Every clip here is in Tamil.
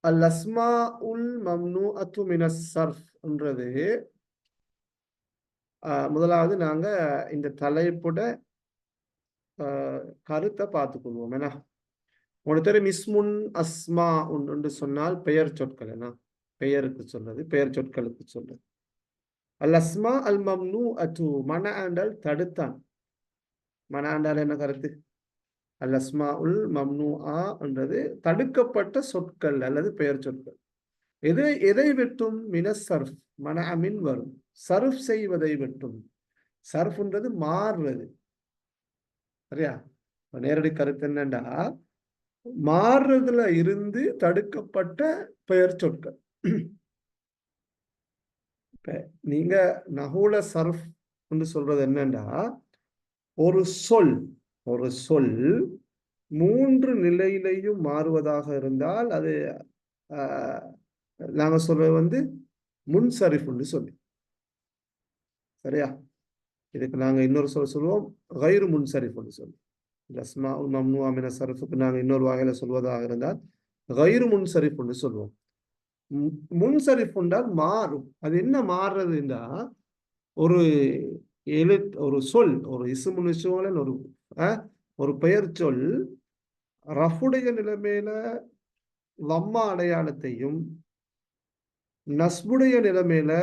அல் அஸ்மா உல் மம்னு அத்து மினஸ் சர்ஃப்ன்றது முதலாவது நாங்க இந்த தலைப்புட கருத்தை பார்த்துக்கொள்வோம். ஏன்னா உங்களுக்கு தெரியும் இஸ்முன் அஸ்மா என்று சொன்னால் பெயர் சொற்கள். என்ன பெயருக்கு சொல்றது, பெயர் சொற்களுக்கு சொல்றது. அல் அஸ்மா அல் மம்னு அத்து மன ஆண்டால் தடுத்தான். மன ஆண்டால் என்ன கருத்து? அல் அஸ்மா உல் மம்னு என்றது தடுக்கப்பட்ட சொற்கள் அல்லது பெயர் சொற்கள். எதை விட்டும்? மினஸ் சர்ஃப், மன அமின் வரும். சர்ஃப் செய்வதை விட்டும். சர்ஃப்ன்றது மாறுறது. சரியா? நேரடி கருத்து என்னண்டா, மாறுறதுல இருந்து தடுக்கப்பட்ட பெயர் சொற்கள். நீங்க நகுல சர்ஃப் என்று சொல்றது என்னண்டா, ஒரு சொல் மூன்று நிலையிலையும் மாறுவதாக இருந்தால் அது நாங்க சொல்றது முன்சரிஃப் என்று சொல்லி. சரியா? இதுக்கு நாங்க இன்னொரு சொல்லுவோம் கைரு முன்சரிஃப் என்று சொல்லி. அஸ்மா உல் மம்னூஅ மின சர்ஃபுக்கு நாங்க இன்னொரு வகையில சொல்வதாக இருந்தால் கைரு முன்சரிஃப் என்று சொல்லுவோம். முன்சரிஃப் என்றால் மாறும். அது என்ன மாறுறதுன்னா, ஒரு ஒரு சொல், ஒரு இஸ்முல் சோழன், ஒரு பெயர் சொல் ரஃபுடைய நிலைமையில லம்மா அடையாளத்தையும் நஸ்புடைய நிலைமையில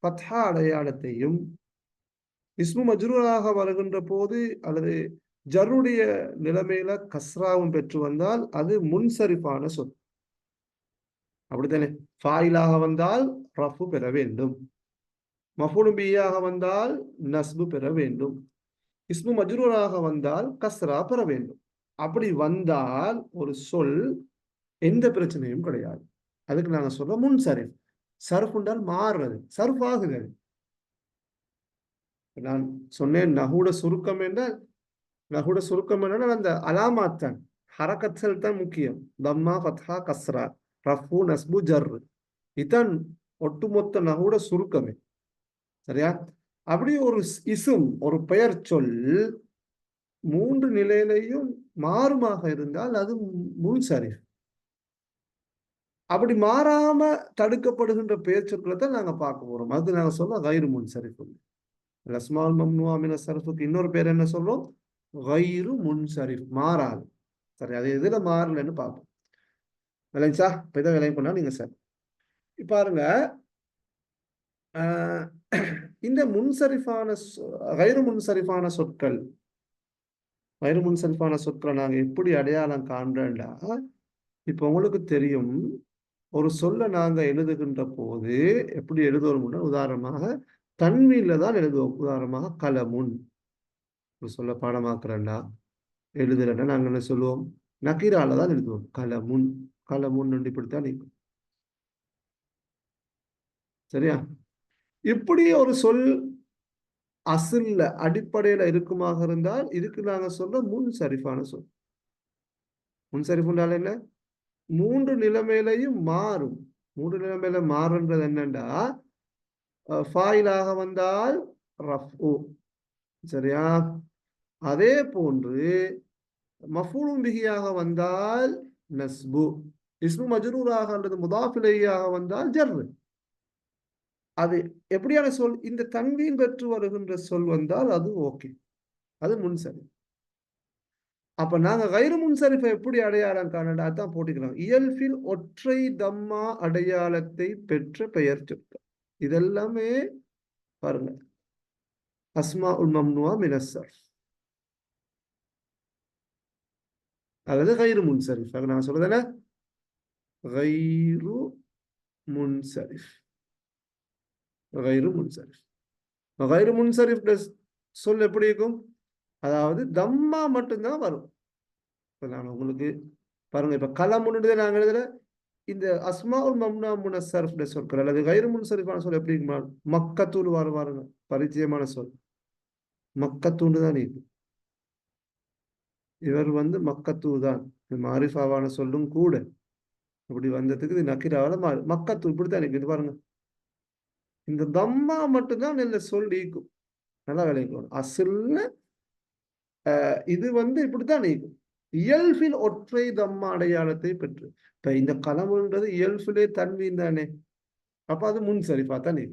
ஃபத்ஹா அடையாளத்தையும் இஸ்மு மஜ்ரூராக வருகின்ற போது அல்லது ஜருடைய நிலைமையில கஸ்ராவும் பெற்று வந்தால் அது முன்சரிப்பான சொல். அப்படித்தானே? ஃபாயிலாக வந்தால் ரஃபு பெற வேண்டும், மஃபூலு பிஹியாக வந்தால் நஸ்பு பெற வேண்டும், இஸ்மு மஜ்ரூராக வந்தால் கஸ்ரா பெற வேண்டும். அப்படி வந்தால் ஒரு சொல் எந்த பிரச்சனையும் கிடையாது. அதுக்கு நாங்க சொல்ற முன்சரிஃப். சர்ஃப் என்றால் மாறுறது, சர்ஃப் ஆகுது. நான் சொன்னேன் நஹூட சுருக்கம் என்றால், நஹூட சுருக்கம் என்றால் அந்த அலாமாத் தான், ஹரக்கத்கள் தான் முக்கியம். தம்மா, ஃபத்ஹா, கஸ்ரா, ரஃபு, நஸ்பு, ஜர், இதுதான் ஒட்டுமொத்த நஹூட சுருக்கமே. சரியா? அப்படி ஒரு இசும், ஒரு பெயர் சொல் மூன்று நிலையிலையும் மாறுமாக இருந்தால் அது முன்சரிஃப். அப்படி மாறாம தடுக்கப்படுகின்ற பெயர் சொற்களை தான் நாங்க பார்க்க போறோம். அது நாங்க சொல்ல கைரு முன்சரிஃப். அஸ்மால் மம்னூஅ மின சர்ஃபுக்கு இன்னொரு பேர் என்ன சொல்றோம்? கைரு முன்சரிஃப், மாறாது. சரி, அது எதுல மாறலன்னு பார்ப்போம். விளைஞ்சா இப்ப இதை விளங்கி பண்ணா நீங்க சார் பாருங்க. இந்த முன்சரிஃபான கைரு முன்சரிஃபான சொற்கள், கைரு முன்சரிஃபான சொற்களை நாங்க எப்படி அடையாளம் காண்றோம்டா, இப்ப உங்களுக்கு தெரியும் ஒரு சொல்ல நாங்க எழுதுகின்ற போது எப்படி எழுதுவோம்னா, உதாரணமாக தன்வீன்ல தான் எழுதுவோம். உதாரணமாக கலமுன் ஒரு சொல்ல பாடமாக்குறேன்டா, எழுதுறேன்னா நாங்க என்ன சொல்லுவோம்? நக்கீரால தான் எழுதுவோம். கலமுன், கலமுன் இப்படித்தான் இருக்கும். சரியா? இப்படி ஒரு சொல் அசில்ல அடிப்படையில இருக்குமாக இருந்தால் இதுக்கு நாங்க சொல்ற முன்சரிஃபான சொல். முன்சரிஃபுன்றால் என்ன? மூன்று நிலைமையிலையும் மாறும். மூன்று நிலைமையில மாறுன்றது என்னண்டா, ஃபாயிலாக வந்தால் ரஃபு. சரியா? அதே போன்று மஃபூலும் பிஹியாக வந்தால் நஸ்பு, இஸ்மு மஜ்ரூராக அல்லது முதாஃப் இலைஹியாக வந்தால் ஜர். அது எப்படியான சொல்? இந்த தன்வீன் பெற்று வருகின்ற சொல் வந்தால் அது ஓகே, அது முன்சரிஃப். அப்ப நாங்க கைரு முன்சரிஃபை எப்படி அடையாளம் காணடா தான் போட்டுக்கலாம். இயல்பில் ஒற்றை தம்மா அடையாளத்தை பெற்ற பெயர் சொற்கள் இதெல்லாமே பாருங்க அஸ்மா உல் மம்னூஅ மினஸ் சர்ஃப் அல்லது கைரு முன்சரிஃப். நான் சொல்றது என்ன? கைரு முன்சரிஃப், கைரு முன்சரிஃப். கைரு முன்சரிஃப் சொல் எப்படி இருக்கும்? அதாவது தம்மா மட்டும்தான் வரும். நான் உங்களுக்கு பாருங்க, இப்ப கலமுன்னு நாங்க எழுதுற இந்த அஸ்மாவுல் மம்னா முனஸ்ஸர்ஃப் சொற்கள் அல்லது கைரு முன்சரிஃபான சொல் எப்படி இருக்குமா? மக்கத்தூள் வாருங்க, பரிச்சயமான சொல். மக்கத்தூண்டு தான் இருக்கு. இவர் மக்கத்தூ தான் மாரிஃபாவான சொல்லும் கூட. அப்படி வந்ததுக்கு இது நக்கீராவால மக்கத்தூ இப்படித்தான் இருக்கு. இது பாருங்க, இந்த தம்மா மட்டும்தான் நல்ல சொல் நீக்கும். நல்லா விளைவிக்கணும். அசில்ல இது இப்படித்தான் நீக்கும். இயல்பில் ஒற்றை தம்ம அடையாளத்தை பெற்று. இப்ப இந்த கலமுன்றது இயல்பிலே தன்வீன் தானே, அப்ப அது முன்சரிஃபா தானே.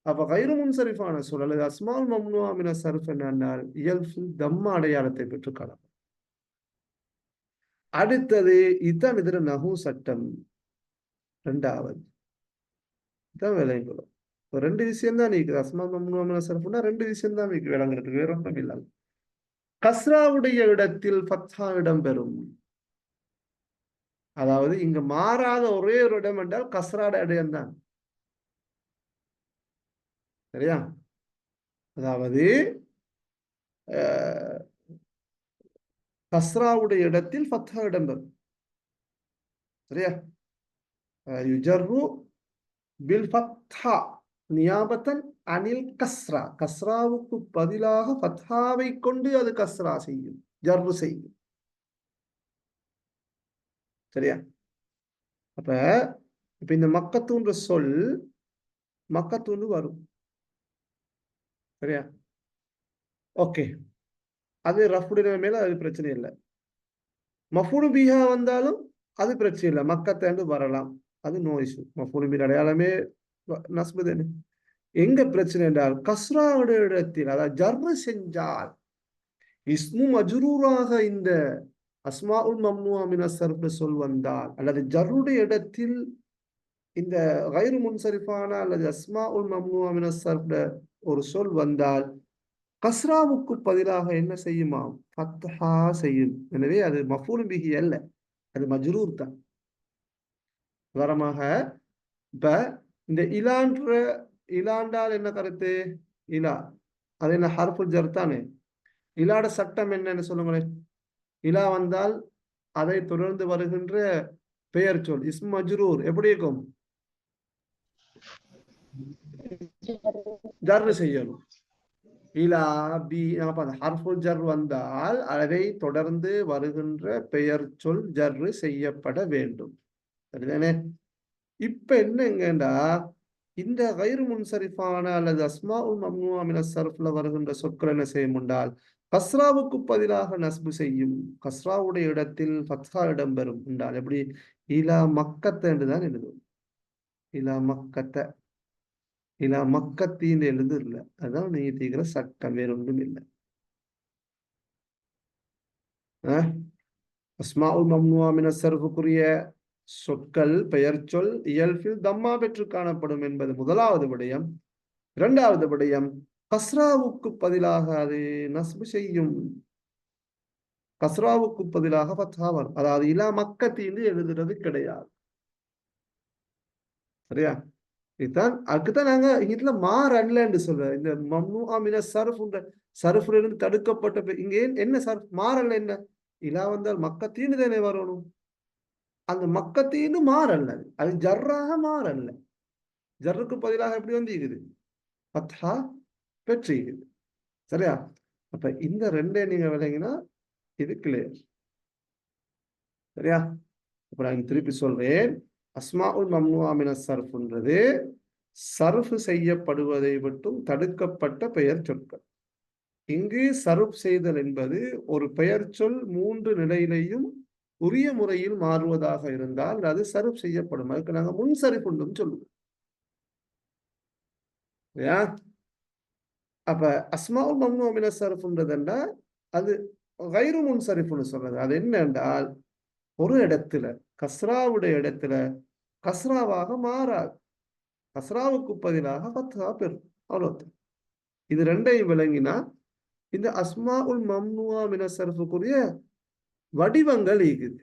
அப்ப கைரு முன்சரிஃபான சொல் அல்லது அஸ்மால் மம்னுஆ மின சர்ஃப் என்னென்னால் இயல்பில் தம்ம அடையாளத்தை பெற்று கலம். அடுத்தது இதுதான் இதுல நஹு சட்டம். ரெண்டாவது இதான் விளங்கணும். இப்போ ரெண்டு விஷயம் தான் நீக்குது. அஸ்மால் மம்னுஆ மின சர்ஃப்னா ரெண்டு விஷயம் தான் நீக்கு விளங்குறதுக்கு, வேற ஒன்றும் இல்லை. கஸ்ராவுடைய இடத்தில் ஃபத்ஹா இடம்பெறும். அதாவது இங்க மாறாத ஒரே ஒரு இடம் என்றால் கஸ்ராட இடம் தான். சரியா? அதாவது கஸ்ராவுடைய இடத்தில் ஃபத்ஹா இடம்பெறும். சரியா? யுஜர்ரு பில் ஃபத்ஹா நியாபத்தன் அனில் கஸ்ரா. கஸ்ராவுக்கு பதிலாக ஃபத்ஹாவை கொண்டு அது கஸ்ரா செய்யும், ஜர்ரு செய்யும். சரியா? அப்ப இப்ப இந்த மக்கத்தூன்ற சொல் மக்கத்தூண்டு வரும். சரியா? ஓகே, அது ரஃபுடைய மேல அது பிரச்சனை இல்லை. மஃபூலு பிஹா வந்தாலும் அது பிரச்சனை இல்லை, மக்கத்தேண்டு வரலாம், அது நோ இஷ்யூ. மஃபூலு பிஹா அடையாளமே நஸ்பு தானே. எங்க பிரச்சனை என்றால் கஸ்ராவுடைய இடத்தில், அதாவது ஜர்ரு செஞ்சால் இஸ்மு மஜ்ரூராக இந்த அஸ்மாஉல் மம்னுஆ மின ஸர்ஃப் சொல் வந்தால், அல்லது ஜர்ருடைய இடத்தில் இந்த கைரு முன்சரிஃபான அல்லது அஸ்மாஉல் மம்னுஆ மின ஸர்ஃப் ஒரு சொல் வந்தால் கஸ்ராவுக்கு பதிலாக என்ன செய்யுமாம்? ஃபத்ஹா செய்யும். எனவே அது மஃபூல் பிஹி அல்ல, அது மஜ்ரூர் தான். உதாரணமாக இப்ப இந்த இலாண்டால் என்ன கருத்து? இலா அது என்ன ஹர்ஃபுல் ஜர் தானே. இலாட சட்டம் என்னன்னு சொல்லுங்களேன். இலா வந்தால் அதை தொடர்ந்து வருகின்ற பெயர் சொல் இஸ்ம் மஜ்ரூர் எப்படி இருக்கும்? ஜர்ரு செய்யணும். இலா பி ஹர்ஃபுல் ஜர் வந்தால் அதை தொடர்ந்து வருகின்ற பெயர் சொல் ஜர்ரு செய்யப்பட வேண்டும். சரிதானே? இப்ப என்னங்கடா, இந்த கைரு முன்சரிஃபான அல்லது அஸ்மாஉல் மம்னுஆ மின ஸர்ஃப்ல வருகின்ற சொற்கள் என்ன செய்யும் என்றால் கஸ்ராவுக்கு பதிலாக நஸ்பு செய்யும். கஸ்ராவுடைய இடத்தில் ஃபத்ஹா இடம்பெறும் என்றால் எப்படி? இலா மக்கத்த என்றுதான் எழுதும். இலா மக்கத்த, இலா மக்கத்தின்னு எழுது இல்லை. அதான் நீங்க தீக்கிற சட்டம், வேற ஒன்றும் இல்லை. அஸ்மாஉல் மம்னுஆ மின ஸர்ஃபுக்குரிய சொற்கள் பெயர் சொல் இயல்பில் தம்மா பெற்று காணப்படும் என்பது முதலாவது விடயம். இரண்டாவது விடயம், கஸ்ராவுக்கு பதிலாக அது நஸ்பு செய்யும். கஸ்ராவுக்கு பதிலாக ஃபத்ஹா வரும். அதாவது இலா மக்கத்தின்னு எழுதுறது கிடையாது. சரியா? இதுதான் அதுக்குதான் நாங்க இதுல மாறல்லன்னு சொல்றோம். இந்த மம்னுஆ மின ஸர்ஃப்ன்ற சர்ஃப்ல இருந்து தடுக்கப்பட்ட இங்க என்ன சர்ஃப் மாறல்ல என்ன? இலா வந்தால் மக்கத்தின்னு தானே வரணும். அந்த மக்கத்தின்னு மாறல்ல, அது ஜர்ராக மாறல்ல. ஜர்ருக்கு பதிலாக எப்படி வந்து இருக்குது? ஃபத்ஹா பெற்றிருக்குது. சரியா? அப்ப இந்த ரெண்டே நீங்க விளங்கினா இது கிளியர். சரியா? அப்ப நான் திருப்பி சொல்றேன். அஸ்மாஉல் மம்னுஆ மின ஸர்ஃப்ன்றது சர்ஃப் செய்யப்படுவதை விட்டும் தடுக்கப்பட்ட பெயர் சொற்கள். இங்கு சர்ஃப் செய்தல் என்பது ஒரு பெயர் சொல் மூன்று நிலையிலையும் உரிய முறையில் மாறுவதாக இருந்தால் அது சர்ஃப் செய்யப்படும். அதுக்கு நாங்க முன்சரிஃப்னு சொல்லுவோம். அப்ப அஸ்மாஉல் மம்னுஆ மின ஸர்ஃப்ன்றதுன்னா அது கைரு முன்சரிஃப்னு சொல்றது. அது என்ன என்றால் ஒரு இடத்துல கஸ்ராவுடைய இடத்துல கஸ்ராவாக மாறாது, கஸ்ராவுக்கு பதிலாக ஃபத்ஹா பெறும். அவ்வளவுதான். இது ரெண்டையும் விளங்கினா இந்த அஸ்மாஉல் மம்னுஆ மின ஸர்ஃபுக்குரிய வடிவங்கள் இருக்குது.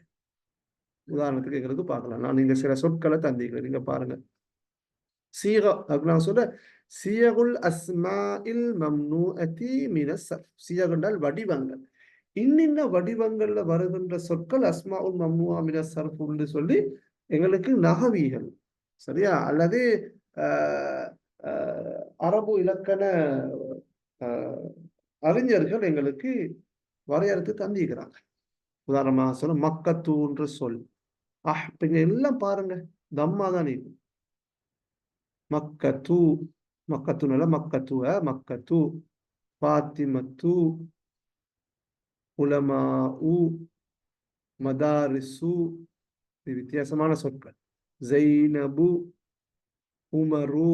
உதாரணத்துக்கு எங்களுக்கு பார்க்கலாம். நான் நீங்க சில சொற்களை தந்திக்கிறேன், நீங்க பாருங்க. சீகா நான் சொல்ற சியகுல் அஸ்மாஇல் மம்னுஅதி மின ஸர்ஃப். சியக் என்றால் வடிவங்கள். இன்னின்ன வடிவங்கள்ல வருகின்ற சொற்கள் அஸ்மாஉல் மம்னுஆ மின ஸர்ஃப் என்று சொல்லி எங்களுக்கு நஹவிகள், சரியா, அல்லது அரபு இலக்கண அறிஞர்கள் எங்களுக்கு வரையறுத்து தந்திக்கிறாங்க. உதாரணமாக சொல்ல மக்கத்தூன்ற சொல். இங்க எல்லாம் பாருங்க தம்மா தான் இது. மக்கத்து, மக்கத்துனால மக்கத்துவ மக்கத்து, பாத்திமத்து, உலமா உ, மதாரிசு, இது வித்தியாசமான சொற்கள். ஜைனபு, உமரு,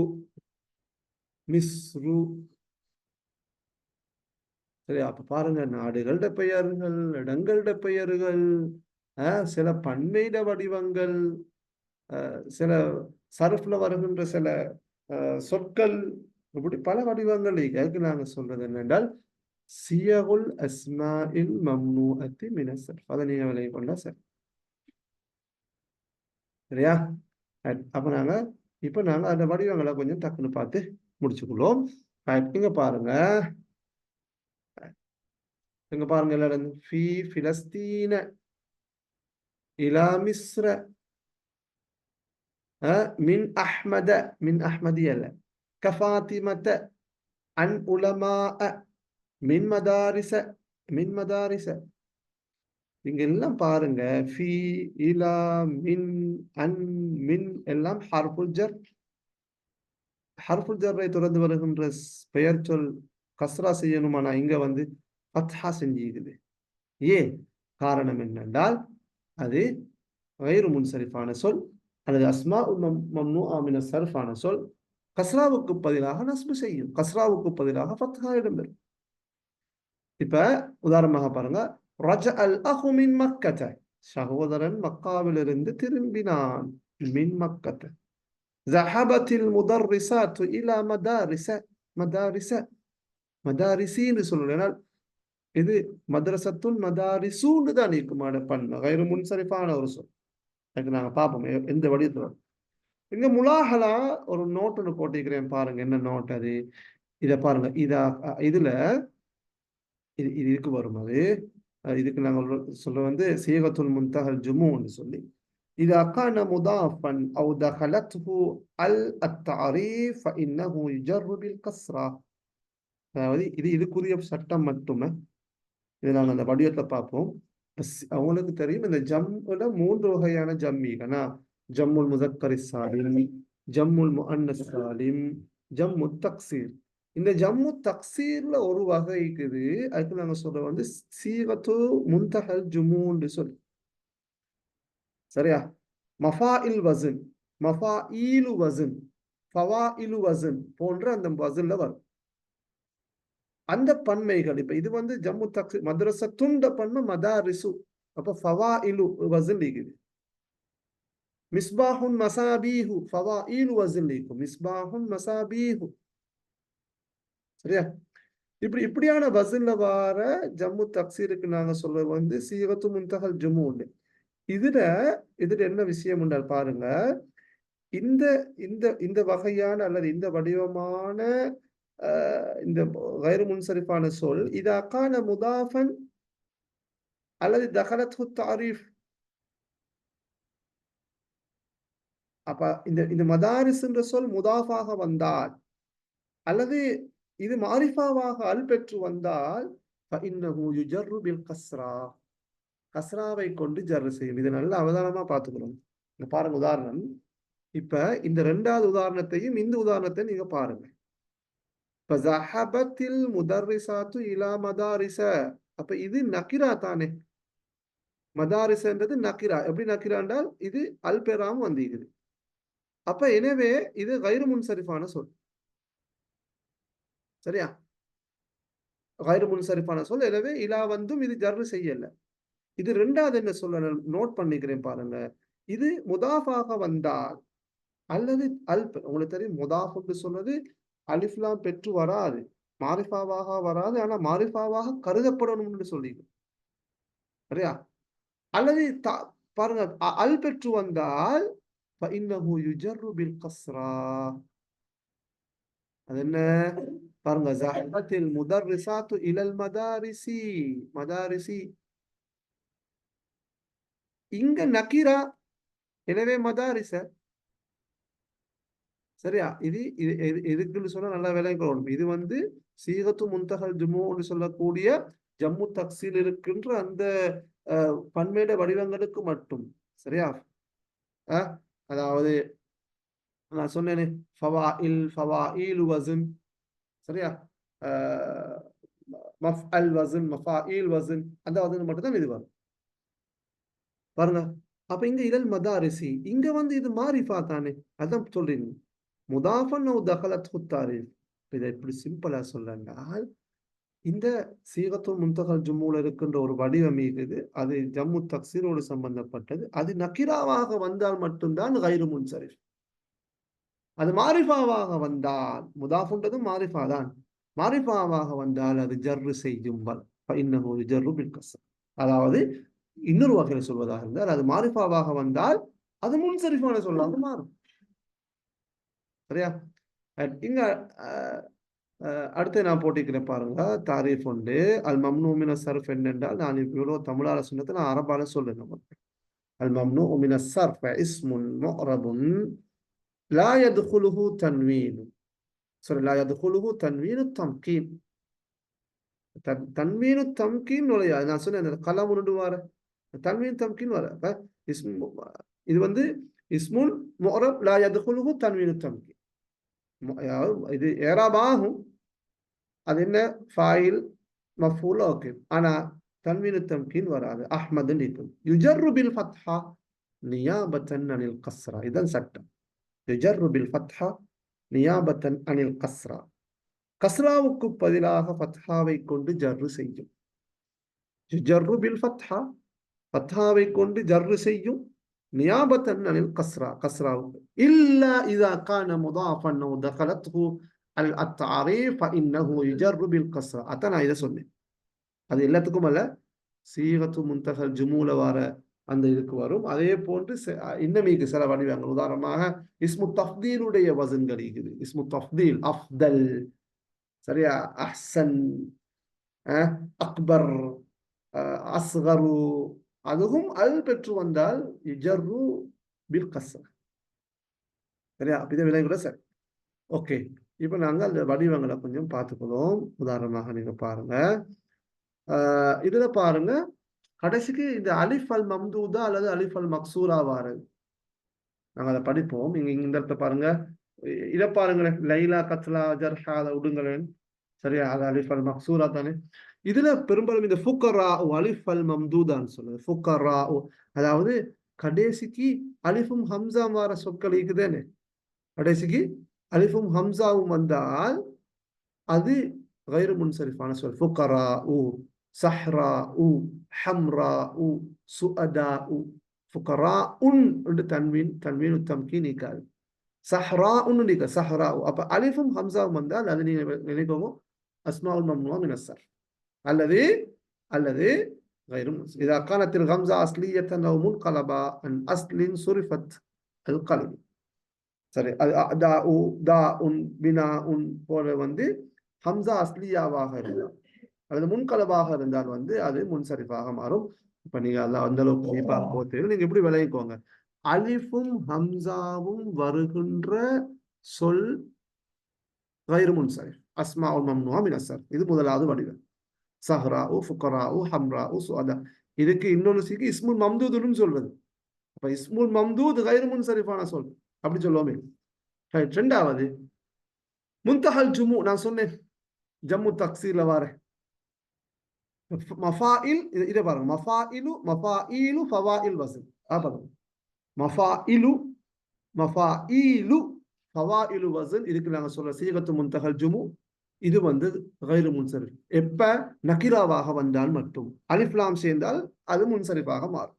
மிஸ்ரு. சரி, அப்ப பாருங்க, நாடுகளோட பெயர்கள், இடங்களோட பெயர்கள், சில பன்மையிட வடிவங்கள், சில சரஃப்ல வருகின்ற சில சொற்கள், இப்படி பல வடிவங்கள். இதுக்கு நாங்க சொல்றது என்னென்றால் சியகுல் அஸ்மாஇல் மம்னூஅத்தி மினஸ் சர்ஃப். அதை நீங்க விலை கொண்டா சரி. சரியா? அப்ப நாங்க இப்ப நாங்க அந்த வடிவங்களை கொஞ்சம் டக்குன்னு பார்த்து முடிச்சுக்குள்ளோம். இங்க பாருங்க, இங்க பாருங்க, எல்லாரும் ஃபி ஃபிலஸ்தீன இலா மிஸ்ர மின் அஹ்மத, மின் அஹ்மதியல்ல, கஃபாத்திமத அன் உலமா மின் மதாரிச, மின் மதாரிச. இங்க எல்லாம் பாருங்க, ஃபி, இலா, மின், அன், மின் எல்லாம் ஹர்ஃபுல் ஜர். ஹர்ஃபுல் ஜர்ரை தொடர்ந்து வருகின்ற பெயர் சொல் கஸ்ரா செய்யணுமானா இங்க வந்து ஃபத்ஹா செஞ்சுக்குது. ஏன் காரணம் என்னென்றால் அது கயிறு முன்சரிஃபான சொல், அல்லது அஸ்மா மம்னூஆ மின சர்ஃபான சொல் கஸ்ராவுக்கு பதிலாக நஸ்பு செய்யும், கஸ்ராவுக்கு பதிலாக ஃபத்ஹா இடம்பெறும். இப்ப உதாரணமாக பாருங்க, ரஜ அல் அஹு மின் மக்கத, சகோதரன் மக்காவிலிருந்து திரும்பினான். மின் மக்கத. ஜஹபத்தில் முதர்ரிசாத்து இலா மதாரிச, மதாரிச, மதாரிசின்னு சொல்லணும். இது மதரசத்துன் மதாரிசூன்னு தான் இருக்குமான பண்ண கயிறு முன்சரிஃபான ஒரு சொல். அதுக்கு நாங்க பார்ப்போம் எந்த வடிவத்துல. இங்க முலாஹலா ஒரு நோட் ஒன்று போட்டிருக்கிறேன் பாருங்க, என்ன நோட் அது. இத பாருங்க, இதுல இது இதுக்கு வரும். அது இதுக்கு நாங்கள் சொல்ல வந்து சீகத்துல் முன்தஹல் ஜுமுன்னு சொல்லி, இது அக்கான முதாஃபன் அவு தஹலத்ஹு அல் அத்தாரீஃப் ஃபஇன்னஹு யுஜர்ரு பில் கஸ்ரா. அதாவது இதுக்குரிய சட்டம் மட்டுமே. இதை நாங்கள் அந்த வடிவத்தை பார்ப்போம். அவங்களுக்கு தெரியும் இந்த ஜம்முல 3 வகையான ஜம்மிகனா, ஜம்முல் முதக்கரி சாலிம், ஜம்முல் முஅன்னஸ் சாலிம், ஜம்மு தக்சீர். இந்த ஜம்மு தக்சீர்ல ஒரு வகை இருக்குது. அதுக்கு நாங்க சொல்ற வந்து சீகத்து முன்தஹல் ஜுமுன்னு சொல்லி. சரியா? மஃபாஇல் வஸன், மஃபாஈலு வஸன், ஃபவாயிலு வஸன் போன்ற அந்த வஸன்ல வரும் அந்த பன்மைகள். இப்ப இது வந்து ஜம்மு தக்சி மதரசத்துண்ட பன்மை மதாரிசு. அப்ப ஃபவாயிலு வஸன் இருக்குது. மிஸ்பாஹுன் மசாபீஹு, ஃபவாயிலு வஸன் இருக்கும். மிஸ்பாஹுன் மசாபீஹு. சரியா? இப்படியான வஸன்ல வார ஜம்மு தக்சீருக்கு நாங்க சொல்றது வந்து சீகத்து முன்தஹல் ஜுமுன்னு. இதுல என்ன விஷயம் என்றால் பாருங்க, இந்த இந்த இந்த வகையான அல்லது இந்த வடிவமான இந்த கைரு முன்சரிஃபான சொல் இதா கான முதாஃபன் அல்லது தகலத்ஹு தாரீஃப். அப்ப இந்த மதாரிஸ் என்ற சொல் முதாஃபாக வந்தால் அல்லது இது மாரிஃபாவாக அல் பெற்று வந்தால் ஃபஇன்னஹு யுஜர்ரு பில் கஸ்ரா, கஸ்ராவை கொண்டு ஜர் செய்யும். இதை நல்ல அவதானமா பார்த்துக்கணும். பாருங்க உதாரணம். இப்ப இந்த 2வது உதாரணத்தையும் இந்த உதாரணத்தை நீங்க பாருங்க. இப்ப ஸஹபத்தில் முதர்ரிசாத்து இலா மதாரிச. அப்ப இது நக்கிரா தானே. மதாரிசன்றது நக்கிரா. எப்படி நக்கிரா என்றால் இது அல் பெறாம வந்திருக்குது. அப்ப எனவே இது கைரு முன்சரிஃபான சொல். சரியா? கைரு முன்சரிஃபான சொல். எனவே இலா வந்தும் இது ஜர்ரு செய்யல. இது 2வது என்ன சொல்ல நோட் பண்ணிக்கிறேன் பாருங்க. இது முதாஃபாக வந்தால் அல்லது உங்களுக்கு தெரியும் முதாஃபுக்கு சொன்னது அலிஃப்லாம் பெற்று வராது, மாரிஃபாவாக வராது. ஆனா மாரிஃபாவாக கருதப்படணும்னு சொல்லி. சரியா? அல்லது பாருங்க, அல் பெற்று வந்தால் ஃபஇன்னஹு யுஜர்ரு பில் கஸ்ரா. அது என்ன பாருங்க, ஸஹபத்தில் முதர்ரிசாத்து இலல் மதாரிசி, மதாரிசி. இங்க நக்கிரா, எனவே மதாரிச. சரியா? இதுக்குன்னு சொன்னா நல்லா விளங்கணும். இது வந்து சீகத்து முன்தஹல் ஜுமுன்னு சொல்லக்கூடிய ஜம்மு தக்சீல் இருக்கின்ற அந்த பன்மையிட வடிவங்களுக்கு மட்டும். சரியா? அதாவது நான் சொன்னேனே ஃபவாயில், ஃபவாயிலு வஸன். சரியா? மஃஅல் வஸன், மஃபாயில் வஸன், அந்த வஸன் மட்டும் தான் இது வரும். பாருங்க. அப்ப இங்க இதழ் மதாரிசி இங்க வந்து இது மாரிஃபா தானே, அதான் சொல்றீங்க முதாஃபன் தகலத் தாரீஃப். இதை இப்படி சிம்பிளா சொல்லனால் இந்த சீகத்துல் முன்தகல் ஜும்முல இருக்கின்ற ஒரு வடிவம் இருக்குது, அது ஜம்மு தக்சீரோடு சம்பந்தப்பட்டது. அது நக்கிராவாக வந்தால் மட்டும்தான் கைரு முன்சரிஃப். அது மாரிஃபாவாக வந்தால், முதாஃபுன்றதும் மாரிஃபா தான், மாரிஃபாவாக வந்தால் அது ஜர்ரு செய்யும் இன்னஹு யுஜர்ரு பில் கஸ்ர். அதாவது இன்னொரு வகையில் சொல்வதாக இருந்தால் அது மாரிஃபாவாக வந்தால் அது முன்சரிஃபான சொல்லாக மாறும். சரியா? இங்க அடுத்து நான் போட்டிக்கிறேன் பாருங்க. தாரீஃப் உண்டு. அல் மம்னூ மின ஸர்ஃப் என்னென்றால், நான் இவ்வளோ தமிழால சொன்னதை நான் அரபால சொல்லுங்க. அல் மம்னூ மின ஸர்ஃப் இஸ்முன் முஅரபுன் லா யத்குலுஹு தன்வீன். சரி, லா யத்குலுஹு தன்வீனு தம்கீன். தன்வீனு தம்கீன் நுழையாது. நான் சொன்னேன் கலம் உருண்டு வர தன்வீன் தம்கீன் வர. இது வந்து இஸ்முல் முஅரப் லா யத்குலுஹு தன்வீனு தம்கீன். இது ஏராபாகும். அது என்ன? ஃபாயில் மஃபூல். ஓகே. ஆனா தன்வீனு தம்கீன் வராது. அஹ்மது இருக்கும். யுஜர்ரு பில் ஃபத்ஹா நியாபத்தன் அனில் கஸ்ரா. இதுதான் சட்டம். யுஜர்ரு பில் ஃபத்ஹா நியாபத்தன் அனில் கஸ்ரா. கஸ்ராவுக்கு பதிலாக ஃபத்ஹாவை கொண்டு ஜர்ரு செய்யும். யுஜர்ரு பில் ஃபத்ஹா, ஃபத்ஹாவை கொண்டு ஜர்ரு செய்யும். நியாபத்தன் அனில் கஸ்ரா, கஸ்ராவுக்கு. இல்லா இதா கான முதாஃபன் அவ் தகலத்ஹு அல் அத்தாரீஃப் ஃபஇன்னஹு யுஜர்ரு பில் கஸ்ரா. அதான் நான் இதை சொன்னேன். அது எல்லாத்துக்கும் அல்ல, சீகத்து முன்தகல் ஜுமூல வர அந்த இதுக்கு வரும். அதே போன்று இன்னமீக்கு சில வடிவங்கள், உதாரணமாக இஸ்மு தஃதீலுடைய வசன்கள் இருக்குது. இஸ்மு தஃதீல் அஃதல், சரியா, அஹ்சன், அக்பர், அஸ்கரு, அதுவும் அல் பெற்று வந்தால் யுஜர்ரு பில் கஸ்ரா. சரியா? இதை விலை கூட சரி. ஓகே. இப்ப நாங்கள் அந்த வடிவங்களை கொஞ்சம் பார்த்துக்கிறோம். உதாரணமாக நீங்க பாருங்க. இதுல பாருங்க, கடைசிக்கு இந்த அலிஃப் அல் மம்தூதா அல்லது அலிஃப் அல் மக்சூரா வாரது. நாங்க அதை படிப்போம். இங்க இந்த இடத்த பாருங்க, இதை பாருங்களேன். லைலா கத்லா ஜர்ஹா, அதை விடுங்களேன். சரியா? அது அலிஃப் அல் மக்சூரா தானே. இதுல பெரும்பாலும் இந்த ஃபுக்கரா அலிஃப் அல் மம்தூதான்னு சொல்லுது. ஃபுக்கரா, அதாவது கடைசிக்கு அலிஃபும் ஹம்சா வார சொற்கள் இருக்குதானே. கடைசிக்கு அலிஃபும் ஹம்சாவும் வந்தால் அது கைரு முன்சரிஃபான சொல். ஃபுக்கரா உ, சஹ்ரா உ, ஹம்ரா உ, சுஅதா உ. ஃபுக்கரா உன் என்று தன்வீன் தம்கீன் நீக்காது. சஹ்ரா உன்னு நீக்க சஹ்ரா உ. அப்ப அலிஃபும் ஹம்சாவும் வந்தால் அது நீங்க நினைக்கவும் அஸ்மாஉல் மம்னூஆ மின ஸர்ஃப் அல்லது غير منصرف. إذا كانت الغمزة أصلية أو منقلبة عن أصل صرفت القلب. சரி, அது தாஉன் பினாஉன் போல வந்து ஹம்சா அஸ்லியாவாக இருந்தால் அல்லது முன்கலபாக இருந்தால் வந்து அது முன்சரிஃபாக மாறும். இப்ப நீங்க அதெல்லாம் அந்த அளவுக்கு போது நீங்க எப்படி விளங்கிக்கோங்க. அலிஃபும் ஹம்சாவும் வருகின்ற சொல் கைரு முன்சரிஃப், அஸ்மாஉல் மம்னூஆ மின ஸர்ஃப். இது முதலாவது வடிவம். சஹ்ராஉ, ஃபுகராஉ, ஹம்ராஉ, சுஅதா. இதுக்கு இன்னொன்று சிக்கு இஸ்முல் மம்தூதுன்னு சொல்றது. அப்ப இஸ்முல் மம்தூத் கைரு முன்சரிஃபான சொல் அப்படி சொல்லுவோமே. ரெண்டாவது முன்தஹல் ஜுமு. நான் சொன்னேன் ஜம்மு தக்சீர்ல வார மஃபாயில். இதை பாருங்க, மஃபாயிலு ஃபவாயில் வஸன். பாருங்க, மஃபாயிலு ஃபவாயிலு வஸன். இதுக்கு நாங்க சொல்ற சீகத்து முன்தஹல் ஜுமு. இது வந்து கைரு முன்சரிஃப். எப்ப? நகிராவாக வந்தால் மட்டும். அலிஃப் லாம் சேர்ந்தால் அது முன்சரிஃபாக மாறும்.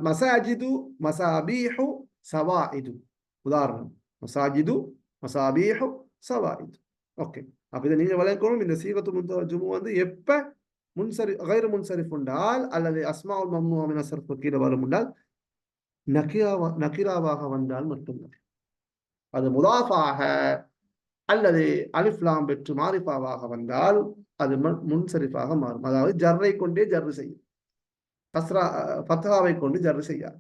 மசாஜிது, மசாபீஹு, சவாயிது. உதாரணம் மசாஜிது, மசாபீஹு, சவாயிது. ஓகே. அப்ப இதை நீங்க விளக்கணும். இந்த சீகத்து முன்தஹல் ஜுமு வந்து எப்ப கைரு முன்சரிஃப் உண்டால் அல்லது அஸ்மாஉல் மம்னூஆ மின ஸர்ஃப் கீழே வரும் உண்டால் நகிராவாக வந்தால் மட்டும்தான். அது முதாஃபாக அல்லது அலிஃப்லாம் பெற்று மாரிஃபாவாக வந்தால் அது முன்சரிஃபாக மாறும். அதாவது ஜர்ரை கொண்டே ஜர்ரு செய்யும், கஸ்ரா ஃபத்ஹாவை கொண்டு ஜர்ரு செய்யாது.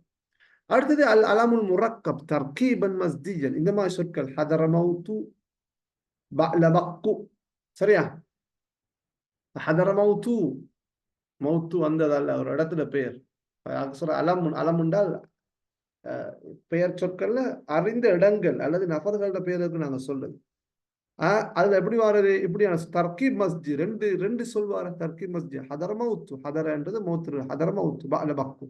அடுத்தது அல் அலமுல் முரக்கப் தர்கீபன் மஸ்தியன். இந்த மாதிரி சொற்கள் ஹதரமௌத்து, பஅலபக்கு. சரியா? ஹதரமௌத்து, மௌத்து வந்ததல்ல, ஒரு இடத்துல பெயர். சொல்ற அலம் உண்டால் பெயர் சொற்கள்ல அறிந்த இடங்கள் அல்லது நபர்களோட பெயருக்கு நாங்க சொல்லுது. அதுல எப்படி வாரது? இப்படியான தர்கீப் மஸ்ஜி, ரெண்டு சொல்வார தர்கீப் மஸ்ஜி. ஹதரமௌத்து, ஹதரன்றது மௌத்து, ஹதரமௌத்து, பஅலபக்கு.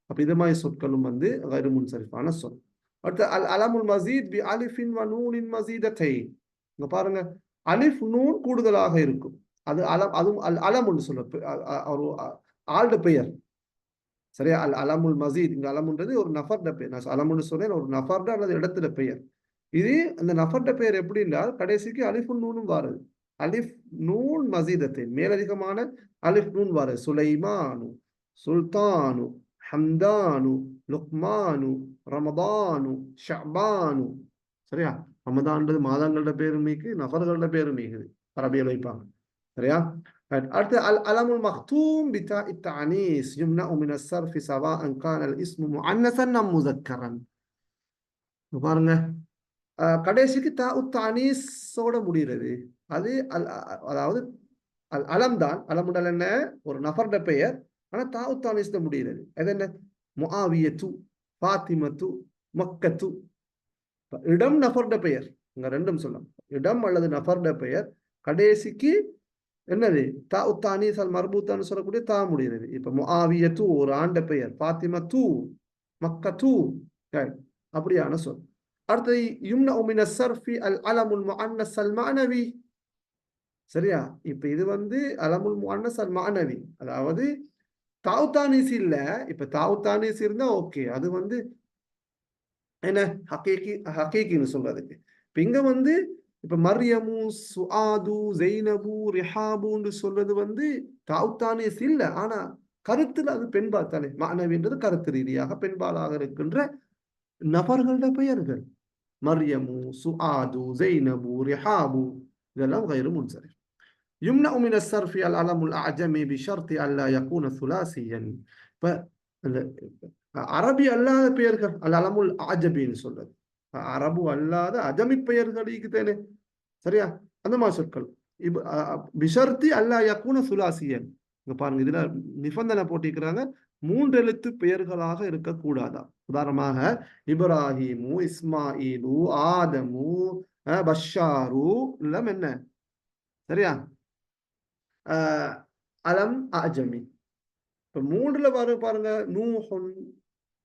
அப்ப இது மாதிரி சொற்களும் வந்து கைரு முன்சரிஃபான சொல். அடுத்து அல் அலமுல் மசீத் பி அலிஃபின் வ நூனின் மசீதத்தைன். இங்க பாருங்க, அலிஃப் நூன் கூடுதலாக இருக்கும். அது அலம், அதுவும் அல் அலம்னு சொல்ல ஒரு ஆளுடைய பெயர். சரியா? அல் அலமுல் மசீத், இங்க அலமுன்றது ஒரு நஃபர்ட பெயர். நான் அலமுன்னு சொன்னேன், ஒரு நஃபர்ட அல்லது இடத்துல பெயர். இது அந்த நஃபர்ட பெயர் எப்படி என்றால் கடைசிக்கு அலிஃபுன் நூனும் வாருது. அலிஃப் நூன் மசீதத்தை மேலதிகமான அலிஃப் நூன் வாருது. சுலைமானு, சுல்தானு, ஹம்தானு, லுக்மானு, ரமதானு, ஷஅபானு. சரியா? ரமதான்றது மாதங்களோட பேரும் நீக்கு, நஃபர்களோட பேரும் நீக்குது. அரபியில் வைப்பாங்க. சரியா? அடுத்து அல் அலமுல் மக்தூம் பிதா இத்தஅனீஸ் யும்னஉ மின ஸர்ஃபி சவாஅன் கான அல் இஸ்மு முஅன்னஸன் அம் முஸக்கரன். பாருங்க, கடைசிக்கு தா உத்தானீஸோட முடிகிறது. அது அதாவது அல் அலம் தான். அலமுடல் என்ன? ஒரு நபர்ட பெயர். ஆனா தா உத்தானீஸ் தான் முடிகிறது. அது என்ன? முஆவியத்து, ஃபாத்திமத்து, மக்கத்து. இடம் நபர்ட பெயர். இங்க ரெண்டும் சொல்லலாம். இடம் அல்லது நபர்ட பெயர் கடைசிக்கு என்னது? தா உத்தானீஸ் அல் மர்பூத்தான்னு சொல்லக்கூடிய தா முடிகிறது. இப்ப முஆவியத்து ஒரு ஆண்ட பெயர், ஃபாத்திமத்து, மக்கத்து, அப்படியான சொல். அடுத்தது யும்னஉ மின ஸர்ஃபி அல் அலமுல் முஅன்னஸ் அல் மஅனவி. சரியா? இப்ப இது வந்து அலமுல் முஅன்னஸ் அல் மஅனவி, அதாவது தாவுத்தானிஸ் இல்ல. இப்ப தாவுத்தானிஸ் இருந்தா ஓகே, அது வந்து என்ன ஹக்கீக்கின்னு சொல்றதுக்கு. இப்ப இங்க வந்து இப்ப மரியமு, சுஆது, ஜெய்னபு, ரிஹாபுன்னு சொல்றது வந்து தாவுத்தானிஸ் இல்ல. ஆனா கருத்துல அது பெண்பால் தானே. மஅனவின்றது கருத்து ரீதியாக பெண்பாலாக இருக்கின்ற நபர்களோட பெயர்கள். மரியமு, சுஆது, ஜெய்னபு, ரிஹாபு, இதெல்லாம் கைரு முன்சரிஃப். يمنع من الصرف العلم الأعجمي بشرط ألا يكون ثلاثيا. இப்ப அரபி அல்லாத பெயர்கள் அல் அலமுல் அஜபின்னு சொல்றது. அரபு அல்லாத அஜமி பெயர்களுக்கு தானே. சரியா? அந்த மாதிரி சொற்கள். பிஷர்த்தி அல்லா யக்கூன சுலாசியன். இங்க பாருங்க, இதுல நிபந்தனை போட்டிருக்கிறாங்க, 3 எழுத்து பெயர்களாக இருக்கக்கூடாதா. உதாரணமாக இப்ராஹிமு, இஸ்மாயிலு, ஆதமு, பஷாரு எல்லாம் என்ன? சரியா? அலம் அஜமி. இப்ப 3ல வரும் பாருங்க, நூஹுன்,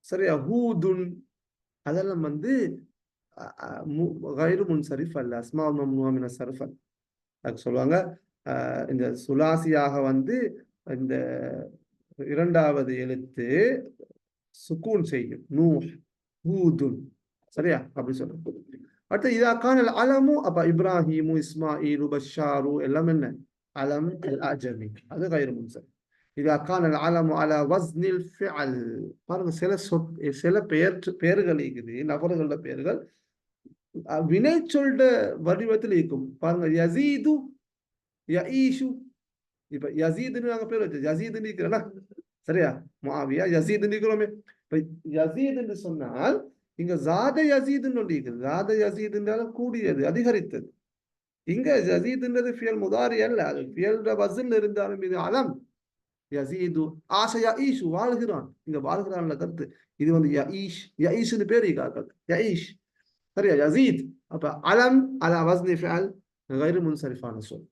சரியா, ஹூதுன், அதெல்லாம் வந்து கைரு முன்சரிஃப் அல்ல, அஸ்மாஉல் மம்னூஅ மின ஸர்ஃப். அதுக்கு சொல்லுவாங்க இந்த சுலாசியாக வந்து இந்த இரண்டாவது எழுத்து சுக்கூன் செய்யும். நூஹ், ஹூதுன். சரியா? அப்படி சொல்றது. அடுத்து இதாக்கான அலமு, அப்ப இப்ராஹிமு, இஸ்மாயிலு, பஷாரு எல்லாம் என்ன? அலம் அல் அஜமி, அது கைரு முன்சரிஃப். இதாக்கான அலமு அலா வஸ்னில் ஃபிஅல். பாருங்க, சில பெயர்கள் இருக்குது, நபர்களோட பெயர்கள் வினை சொல்ற வடிவத்தில் இருக்கும். பாருங்க, யசீது, யஈஷு. இப்ப யசீதுன்னு நாங்க பேர் வச்சு யசீதுன்னு இருக்கிறேன்னா, சரியா? முஆவியா யசீதுன்னு இருக்கிறோமே. இப்ப யசீதுன்னு சொன்னால் இங்க ஜாத யசீதுன்னு ஒன்று இருக்குது. ஜாத யசீதுன்றாலும் கூடியது, அதிகரித்தது. இங்க யசீதுன்றது ஃபியல் முதாரி அல்ல, அது ஃபியல்ற வஸன் இருந்தாலும் இது அலம். யசீது ஆசை யஈஷு, வாழ்கிறான். இங்க வாழ்கிறான்ல கருத்து. இது வந்து யஈஷ், யஈஷ்னு பேர் இருக்கார்கள். யஈஷ். சரியா? யசீத். அப்ப அலம் அலா வஸ்னி ஃபிஅல் கைரு முன்சரிஃபான சொல்.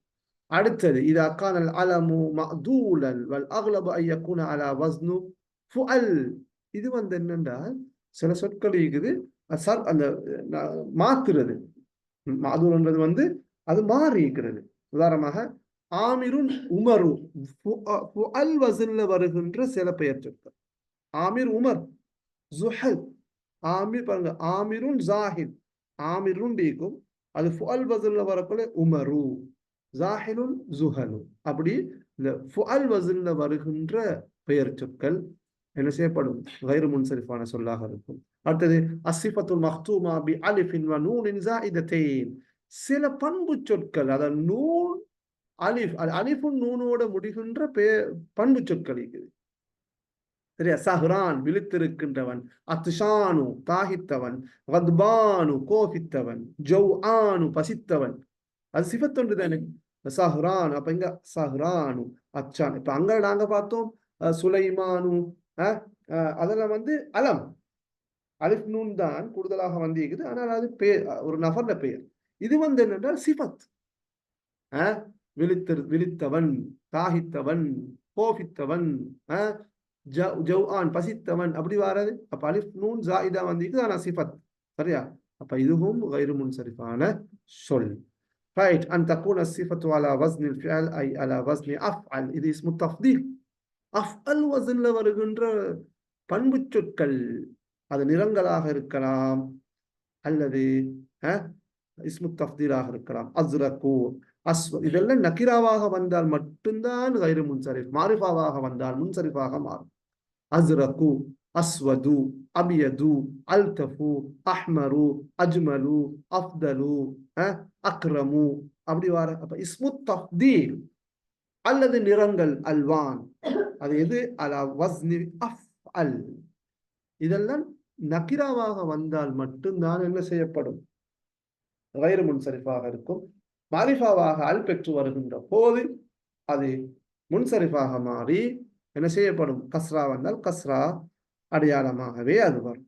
அடுத்தது இதா கான அல் அலமு மஅதூலன் வல் அக்லபு அன் யகுன அலா வஸ்னு ஃபுஅல். இது வந்து என்னென்றால் சில சொற்கள் இருக்குது அந்த மாத்துறது. மஅதூல்ன்றது வந்து அது மாறி இருக்கிறது. உதாரணமாக ஆமிருன் உமரு, ஃபுஅல் வஸ்ன்ல வருகின்ற சில பெயர் சொற்கள். ஆமிர் உமர், ஜுஹல். ஆமிர் பாருங்க, ஆமிருன் ஜாஹித். ஆமிருன் இருக்கும், அது ஃபுஅல் வஸ்ன்ல வரக்குள்ள உமரு, ஜாஹிலுன் ஜுஹலு. அப்படி இந்த ஃபுஅல் வஸ்ன்ல வருகின்ற பெயர் சொற்கள் என்ன செய்யப்படும்? கைரு முன்சரிஃபான சொல்லாக இருக்கும். அடுத்தது அஸ்ஸிஃபத்துல் மக்தூமா பி அலிஃபின் வ நூனின் ஸாயிதத்தைன். சில பண்பு சொற்கள், அத நூன் அலிஃப், அலிஃபுன் நூனோட முடிகின்ற பண்பு சொற்கள் இருக்குது. சரியா? சஹ்ரான் விழித்திருக்கின்றவன், அத்ஷானு தாகித்தவன், கத்பானு கோபித்தவன், ஜௌஆனு பசித்தவன். அது சிஃபத் தானே சஹ்ரான். அப்ப இங்க சஹ்ரானு அச்சான். இப்ப அங்க நாங்க பார்த்தோம் சுலைமானு, அதெல்லாம் வந்து அலம், அலிஃப் நூன் தான் கூடுதலாக வந்திருக்குது. ஆனால் அது பெயர், ஒரு நபர்ல பெயர். இது வந்து என்னென்றால் சிஃபத். விழித்தவன், தாகித்தவன், கோபித்தவன், ஜவ்ஆன் பசித்தவன் அப்படி வாரது. அப்ப அலிஃப் நூன் ஜாயிதா வந்திருக்கு, ஆனா சிஃபத். சரியா? அப்ப இதுவும் கைரு முன்சரிஃபான சொல். ரைட். அன் தக்கூன சிஃபத்து அலா வஸ்னில் ஃபிஅல் ஐ அலா வஸ்னி அஃஅல். இது இஸ்மு தஃதீல். அஃஅல் வஸ்ன்ல வருகின்ற பண்பு சொற்கள் அது நிறங்களாக இருக்கலாம் அல்லது இஸ்மு தஃதீலாக இருக்கலாம். அஸ்ரகு, இதெல்லாம் நக்கிராவாக வந்தால் மட்டும்தான் கைரு முன்சரிஃப். மாரிஃபாவாக வந்தால் முன்சரிஃபாக மாறும். அஸ்ரகு, அஸ்வது, அபியது, அல்தஃபு, அஹ்மரு, அஜ்மலு, அஃதலு, அக்ரமு அப்படி வர. அப்ப இஸ்மு தஃதீல் அல்லது நிறங்கள் அல்வான், அது எது? அலா வஸ்னி அஃஅல். இதெல்லாம் நக்கிராவாக வந்தால் மட்டும்தான் என்ன செய்யப்படும்? கைரு முன்சரிஃபாக இருக்கும். மாரிஃபாவாக அல் பெற்று வருகின்ற போது அது முன்சரிஃபாக மாறி என்ன செய்யப்படும்? கஸ்ரா வந்தால் கஸ்ரா அடையாளமாகவே அது வரும்.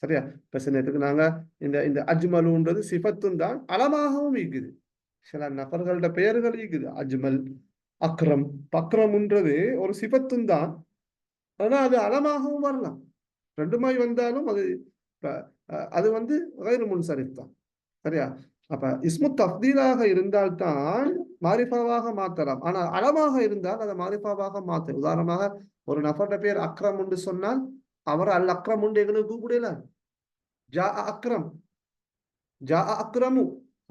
சரியா? பிரச்சனைக்கு நாங்க இந்த இந்த அஜ்மலுன்றது சிஃபத்தும் தான், அலமாகவும் இருக்குது. சில நபர்களோட பெயர்கள் இருக்குது. அஜ்மல், அக்ரம். அக்ரம்ன்றது ஒரு சிஃபத்தும் தான், ஆனா அது அலமாகவும் வரலாம். ரெண்டுமாய் வந்தாலும் அது அது வந்து கைரு முன்சரிஃப் தான். சரியா? அப்ப இஸ்மு தஃதீலாக இருந்தால்தான் மாரிஃபாவாக மாத்தலாம். ஆனா அலமாக இருந்தால் அதை மாரிஃபாவாக மாத்த. உதாரணமாக ஒரு நபருடைய பேர் அக்ரம் என்று சொன்னால் அவர் அல் அக்ரம் என்று எங்களுக்கு கூப்பிடல. ஜா அக்ரம், ஜா அக்ரமு,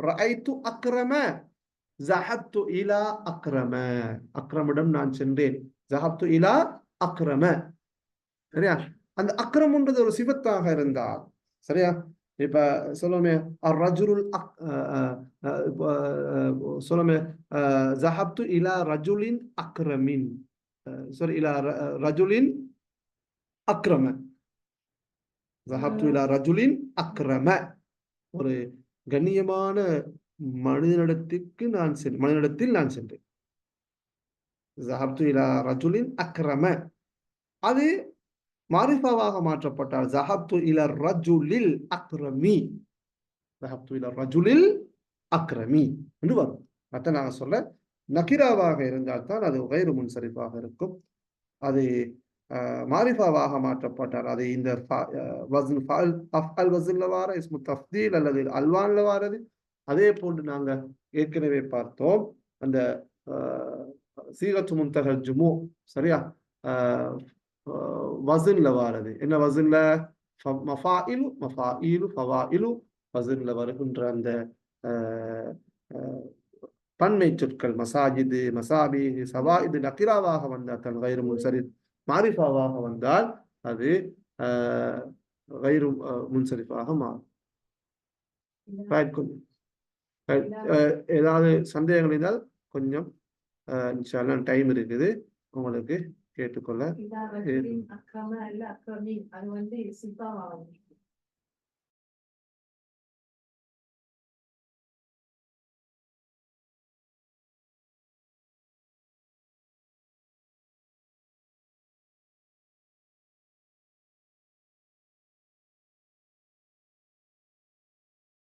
ரஐத்து அக்ரம, ஸஹப்து இலா அக்ரம. அக்ரமிடம் நான் சென்றேன். ஸஹப்து இலா அக்ரம. சரியா? அந்த அக்ரம்ன்றது ஒரு சிவத்தாக இருந்தால், சரியா? இப்ப சொல்லுமே ரஜுலுல் சொல்லுமே ஸஹப்து இலா ரஜுலின் அக்ரமின், சாரி இலா ரஜுலின் அக்ரம. ஸஹப்து இலா ரஜுலின் அக்ரம, ஒரு கண்ணியமான மனிதனிடத்திற்கு நான் சென்றேன், மனிதனிடத்தில் நான் சென்றேன். ஸஹப்து இலா ரஜுலின் அக்ரம அது மாரிஃபாவாக மாற்றப்பட்டால் ஸஹப்து இலா ரஜுலில் அக்ரமி, ஸஹப்து இலா ரஜுலில் அக்ரமி என்று வரும். மற்ற நாங்கள் சொல்ல நக்கிராவாக இருந்தால் தான் அது கைரு முன்சரிஃபாக இருக்கும். அது மாரிஃபாவாக மாற்றப்பட்டால் அது இந்த வஸ்ன் ஃபஅல் அஃஅல் வஸ்ன்ல வார இஸ்மு தஃதீல் அல்லது அல்வான்ல வாரது. அதே போன்று நாங்க ஏற்கனவே பார்த்தோம் அந்த சீகத்து முன்தகல் ஜுமு, சரியா? வஸ்ன்ல வாரது என்ன? வஸ்ன்ல மஃபாயிலு, மஃபாயிலு, ஃபவாயிலு வஸ்ன்ல வருகின்ற அந்த பன்மை சொற்கள் மசாஜிது, மசாபி, சவாயிது நக்கிராவாக வந்தால் தன் கைரு முன்சரிஃப். மாரிஃபாவாக வந்தால் அது கைரு முன்சரிஃபாக மாறும். ஏதாவது சந்தேகங்கள் இருந்தால் கொஞ்சம் இன்ஷால்லா டைம் இருக்குது உங்களுக்கு கேட்டுக்கொள்ள.